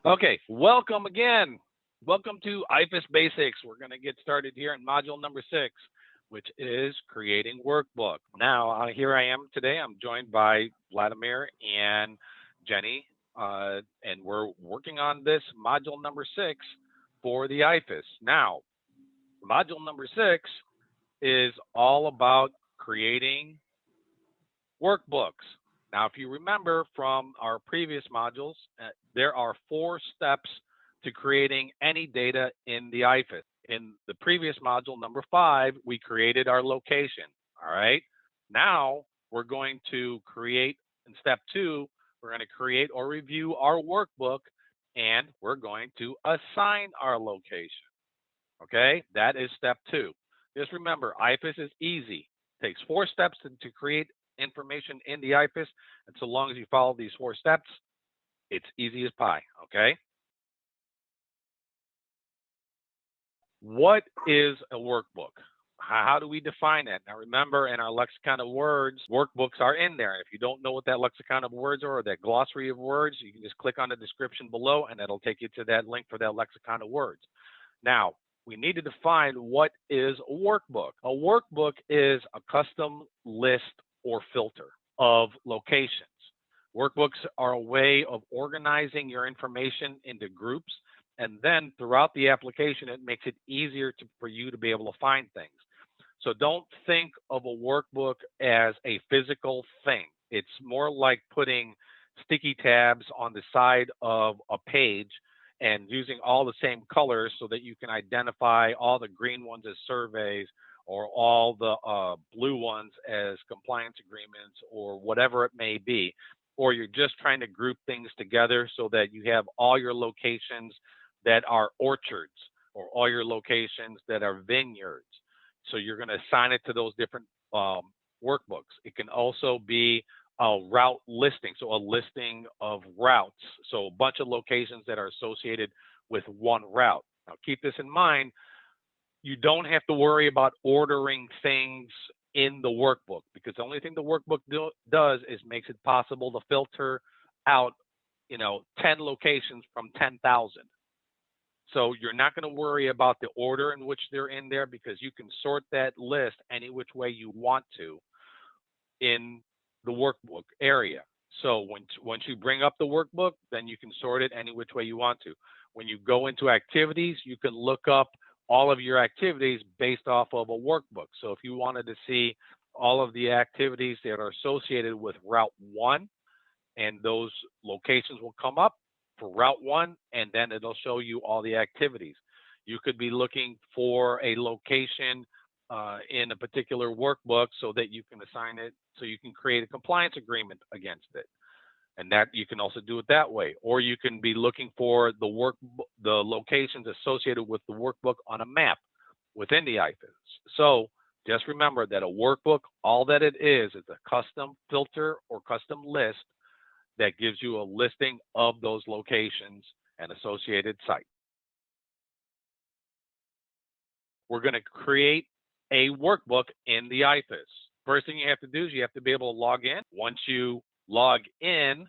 Okay, welcome again. Welcome to IPHIS Basics. We're going to get started here in module number 6, which is creating workbook. Now, here I am today. I'm joined by Vladimir and Jenny, and we're working on this module number 6 for the IPHIS. Now, module number 6 is all about creating workbooks. Now, if you remember from our previous modules, there are 4 steps to creating any data in the IPHIS. In the previous module, number 5, we created our location, all right? Now, we're going to create, in step 2, we're going to create or review our workbook, and we're going to assign our location, okay? That is step 2. Just remember, IPHIS is easy. It takes 4 steps to create information in the IPHIS, and so long as you follow these 4 steps, it's easy as pie, okay? What is a workbook? How do we define it? Now remember, in our lexicon of words, workbooks are in there. If you don't know what that lexicon of words are, or that glossary of words, you can just click on the description below and it'll take you to that link for that lexicon of words. Now, we need to define what is a workbook. A workbook is a custom list or filter of locations. Workbooks are a way of organizing your information into groups, and then throughout the application, it makes it easier for you to be able to find things. So don't think of a workbook as a physical thing. It's more like putting sticky tabs on the side of a page and using all the same colors so that you can identify all the green ones as surveys, or all the blue ones as compliance agreements, or whatever it may be. Or you're just trying to group things together so that you have all your locations that are orchards, or all your locations that are vineyards. So you're going to assign it to those different workbooks. It can also be a route listing, so a listing of routes. So a bunch of locations that are associated with one route. Now keep this in mind. You don't have to worry about ordering things in the workbook, because the only thing the workbook does is makes it possible to filter out, 10 locations from 10,000. So you're not going to worry about the order in which they're in there, because you can sort that list any which way you want to in the workbook area. So once you bring up the workbook, then you can sort it any which way you want to. When you go into activities, you can look up all of your activities based off of a workbook. So if you wanted to see all of the activities that are associated with Route 1, and those locations will come up for Route 1, and then it'll show you all the activities. You could be looking for a location in a particular workbook so that you can assign it, so you can create a compliance agreement against it. And that you can also do it that way. Or you can be looking for the locations associated with the workbook on a map within the IPHIS. So just remember that a workbook, all that it is a custom filter or custom list that gives you a listing of those locations and associated sites. We're going to create a workbook in the IPHIS. First thing you have to do is you have to be able to log in. Once you log in,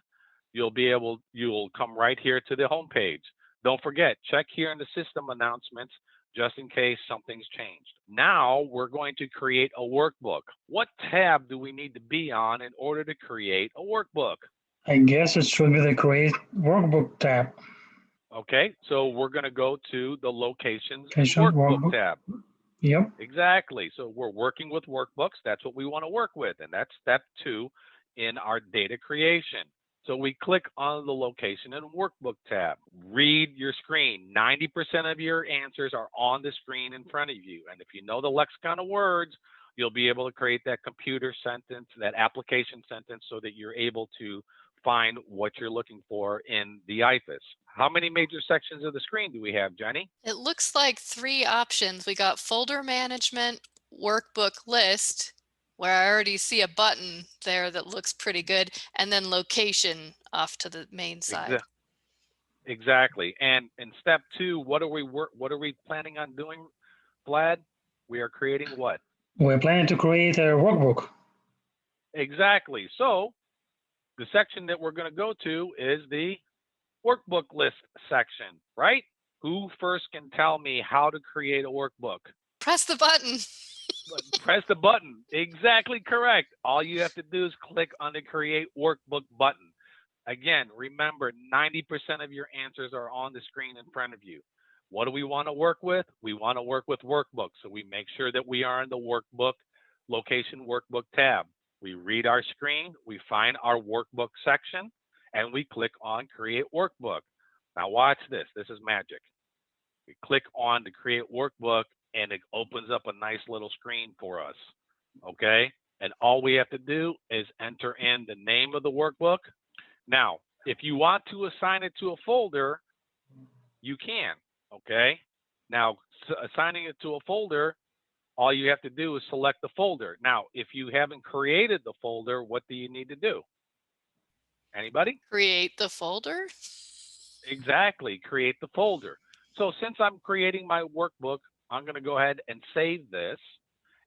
you'll come right here to the home page. Don't forget, check here in the system announcements just in case something's changed. Now we're going to create a workbook. What tab do we need to be on in order to create a workbook? I guess it should be the Create Workbook tab. Okay, so we're going to go to the Locations and Workbook tab. Yep. Exactly. So we're working with workbooks. That's what we want to work with. And that's step 2 in our data creation. So we click on the Location and Workbook tab. Read your screen. 90% of your answers are on the screen in front of you. And if you know the lexicon of words, you'll be able to create that computer sentence, that application sentence, so that you're able to find what you're looking for in the IPHIS. How many major sections of the screen do we have, Jenny? It looks like 3 options. We got folder management, workbook list, where I already see a button there that looks pretty good, and then location off to the main side. Exactly. And in step 2, what are we planning on doing, Vlad? We are creating what? We're planning to create a workbook. Exactly. So the section that we're going to go to is the workbook list section, right? Who first can tell me how to create a workbook? Press the button. Press the button. Exactly correct. All you have to do is click on the Create Workbook button. Again, remember, 90% of your answers are on the screen in front of you. What do we want to work with? We want to work with workbooks. So we make sure that we are in the Workbook Location Workbook tab. We read our screen, we find our workbook section, and we click on Create Workbook. Now watch this. This is magic. We click on the Create Workbook, and it opens up a nice little screen for us, okay? And all we have to do is enter in the name of the workbook. Now, if you want to assign it to a folder, you can, okay? Now, assigning it to a folder, all you have to do is select the folder. Now, if you haven't created the folder, what do you need to do? Anybody? Create the folder. Exactly, create the folder. So since I'm creating my workbook, I'm going to go ahead and save this.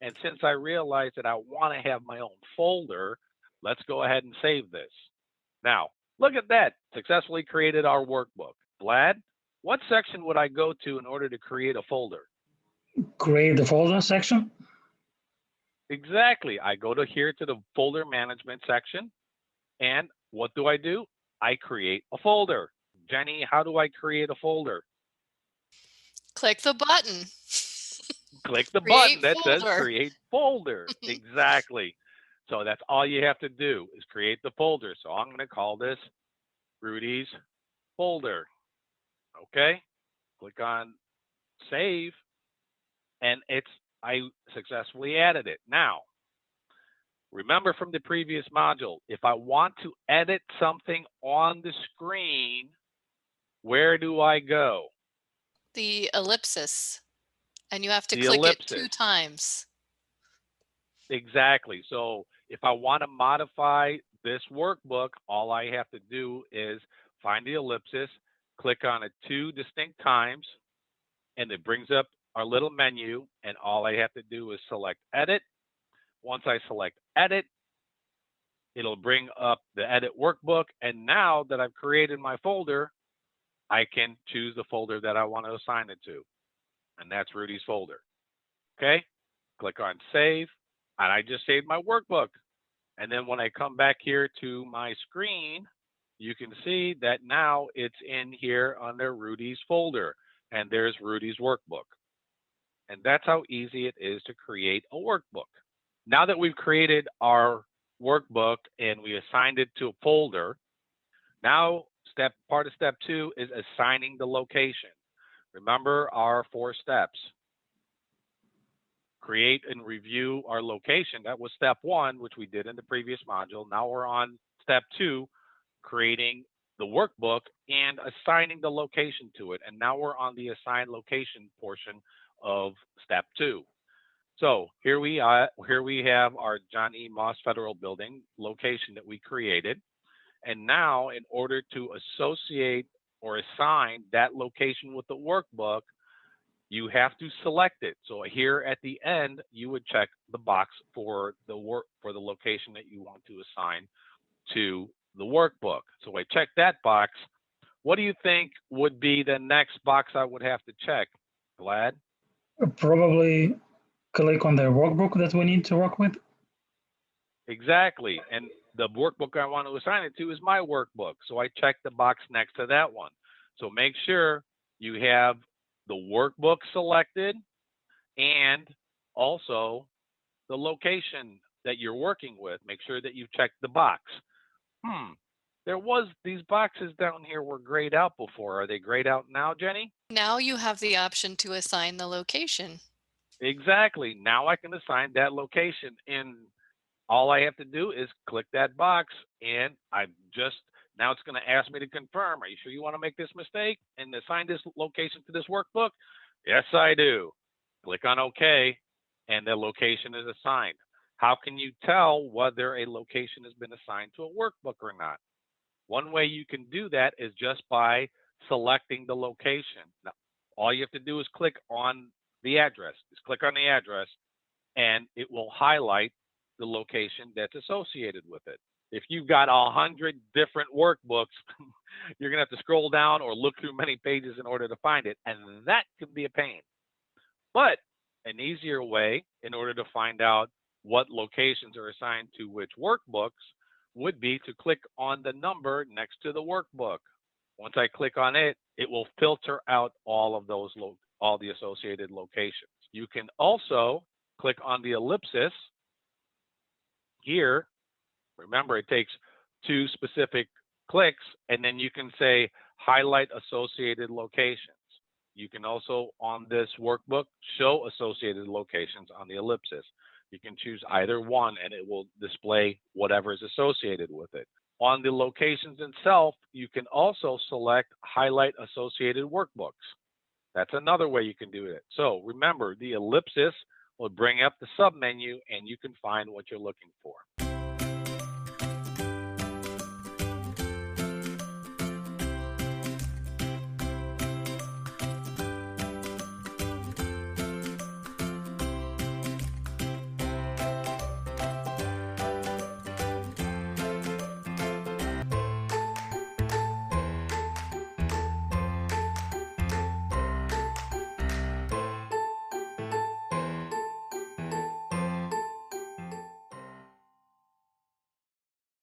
And since I realize that I want to have my own folder, let's go ahead and save this. Now, look at that. Successfully created our workbook. Vlad, what section would I go to in order to create a folder? Create the folder section. Exactly. I go to here to the folder management section. And what do? I create a folder. Jenny, how do I create a folder? Click the button. Click the Create button that says folder. Create Folder. Exactly. So that's all you have to do is create the folder. So I'm going to call this Rudy's folder. Okay. Click on Save, and I successfully added it. Now, remember from the previous module, if I want to edit something on the screen, where do I go? The ellipsis. And you have to The click ellipsis. it 2 times. Exactly. So if I want to modify this workbook, all I have to do is find the ellipsis, click on it 2 distinct times, and it brings up our little menu, and all I have to do is select Edit. Once I select Edit, it'll bring up the Edit Workbook, and now that I've created my folder, I can choose the folder that I want to assign it to, and that's Rudy's folder. Okay? Click on Save, and I just saved my workbook. And then when I come back here to my screen, you can see that now it's in here under Rudy's folder, and there's Rudy's workbook. And that's how easy it is to create a workbook. Now that we've created our workbook and we assigned it to a folder, now part of step 2 is assigning the location. Remember our 4 steps. Create and review our location. That was step 1, which we did in the previous module. Now we're on step 2, creating the workbook and assigning the location to it. And now we're on the assign location portion of step 2. So here we have our John E. Moss Federal Building location that we created. And now in order to associate or assign that location with the workbook, you have to select it. So here at the end, you would check the box for the location that you want to assign to the workbook. So I check that box. What do you think would be the next box I would have to check, Vlad? Probably click on the workbook that we need to work with. Exactly. And the workbook I want to assign it to is my workbook. So I check the box next to that one. So make sure you have the workbook selected and also the location that you're working with. Make sure that you've checked the box. These boxes down here were grayed out before. Are they grayed out now, Jenny? Now you have the option to assign the location. Exactly. Now I can assign that location, and all I have to do is click that box, and now it's going to ask me to confirm. Are you sure you want to make this mistake and assign this location to this workbook? Yes, I do. Click on OK, and the location is assigned. How can you tell whether a location has been assigned to a workbook or not? One way you can do that is just by selecting the location. Now, all you have to do is click on the address. Just click on the address, and it will highlight the location that's associated with it. If you've got 100 different workbooks, you're going to have to scroll down or look through many pages in order to find it, and that can be a pain. But an easier way in order to find out what locations are assigned to which workbooks would be to click on the number next to the workbook. Once I click on it, it will filter out all of those, all the associated locations. You can also click on the ellipsis here. Remember, it takes 2 specific clicks, and then you can say highlight associated locations. You can also, on this workbook, show associated locations on the ellipsis. You can choose either one, and it will display whatever is associated with it. On the locations itself, you can also select highlight associated workbooks. That's another way you can do it. So remember, the ellipsis will bring up the submenu, and you can find what you're looking for.